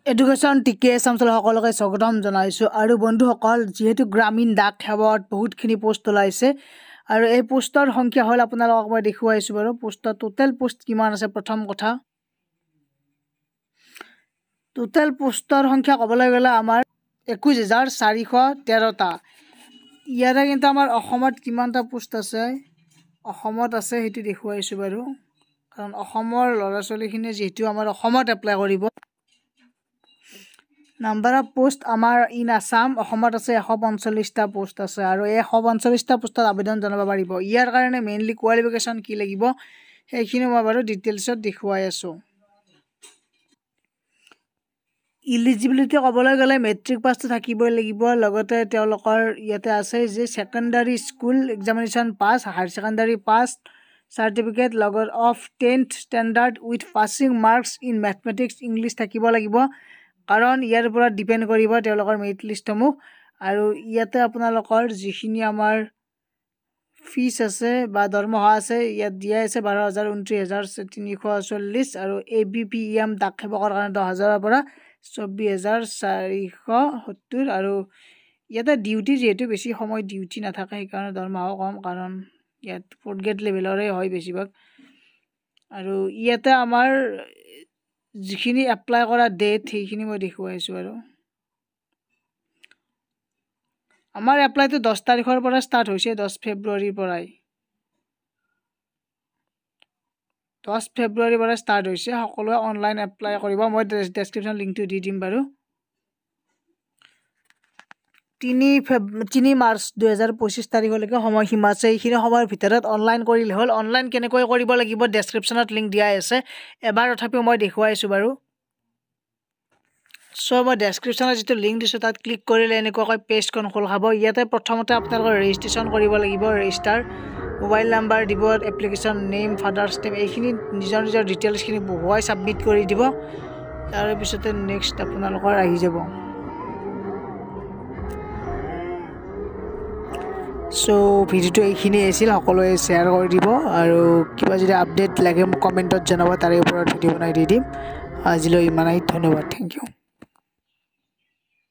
education টিকে চামচল সকলোকে স্বাগতম জনাইছোঁ আৰু বন্ধুসকল যেহেতু গ্ৰামীণ ডাক সেৱাত বহুতখিনি পোষ্ট ওলাইছে আৰু এই পোষ্টৰ সংখ্যা হ'ল আপোনালোকক মই দেখুৱাইছোঁ বাৰু পোষ্টৰ টোটেল পোষ্ট কিমান আছে প্ৰথম কথা টোটেল পোষ্টৰ সংখ্যা ক'বলৈ গ'লে আমাৰ 21,413টা ইয়াৰে কিন্তু আমাৰ অসমত কিমানটা পোষ্ট আছে অসমত আছে সেইটো দেখুৱাইছোঁ বাৰু কাৰণ অসমৰ ল'ৰা ছোৱালীখিনিয়ে যেহেতু আমাৰ অসমত এপ্লাই কৰিব নাম্বাৰ অফ পোষ্ট আমাৰ ইন আসাম অসমত আছে 145টা পোষ্ট আছে আৰু এই 145টা পোষ্টত আবেদন জনাব পাৰিব ইয়াৰ কাৰণে মেইনলি কোৱালিফিকেশ্যন কি লাগিব সেইখিনি মই বাৰু ডিটেইলছত দেখুৱাই আছোঁ ইলিজিবিলিটি ক'বলৈ গ'লে মেট্ৰিক পাছটো থাকিবই লাগিব লগতে তেওঁলোকৰ ইয়াতে আছে যে secondary school examination pass higher secondary pass certificate লগত of 10th standard with passing marks in mathematics English থাকিব লাগিব কাৰণ ইয়াৰ পৰা ডিপেণ্ড কৰিব তেওঁলোকৰ মেৰিট লিষ্টসমূহ আৰু ইয়াতে আপোনালোকৰ যিখিনি আমাৰ ফিজ আছে বা দৰমহা আছে ইয়াত দিয়া আছে 12,29,340 আৰু ABPEM ডাক সেৱকৰ কাৰণে 10,000ৰ পৰা 24,470 আৰু ইয়াতে ডিউটি যেহেতু বেছি সময় ডিউটি নাথাকে সেইকাৰণে দৰমহাও কম কাৰণ ইয়াত 4th গ্ৰেড লেভেলৰে হয় বেছিভাগ আৰু ইয়াতে আমাৰ যিখিনি এপ্লাই কৰা ডেট সেইখিনি মই দেখুৱাইছোঁ আৰু আমাৰ এপ্লাইটো 10 তাৰিখৰ পৰা ষ্টাৰ্ট হৈছে 10 ফেব্ৰুৱাৰীৰ পৰাই 10 ফেব্ৰুৱাৰীৰ পৰা ষ্টাৰ্ট হৈছে সকলোৱে অনলাইন এপ্লাই কৰিব মই ডেছক্ৰিপশ্যন লিংকটো দি দিম বাৰু 3 মাৰ্চ 2025 তাৰিখলৈকে সময়সীমা আছে এইখিনি সময়ৰ ভিতৰত অনলাইন কৰিলে হ'ল অনলাইন কেনেকৈ কৰিব লাগিব ডেছক্ৰিপশ্যনত লিংক দিয়া আছে এবাৰ তথাপিও মই দেখুৱাইছোঁ বাৰু সো মই ডেছক্ৰিপশ্যনত যিটো লিংক দিছোঁ তাত ক্লিক কৰিলে এনেকুৱাকৈ পেজখন খোল খাব ইয়াতে প্ৰথমতে আপোনালোকৰ ৰেজিষ্ট্ৰেশ্যন কৰিব লাগিব ৰেজিষ্টাৰ মোবাইল নাম্বাৰ দিব এপ্লিকেশ্যন নেম ফাদাৰ্ছ নেম এইখিনি নিজৰ নিজৰ ডিটেইলছখিনি বহুৱাই ছাবমিট কৰি দিব তাৰপিছতে নেক্সট আপোনালোকৰ আহি যাব সো ভিডিওটো এইখিনি আছিল সকলোৱে শ্বেয়াৰ কৰি দিব আৰু কিবা যদি আপডেট লাগে মোক কমেণ্টত জনাব তাৰে ওপৰত ভিডিও বনাই দি দিম আজিলৈ ইমানেই ধন্যবাদ থেংক ইউ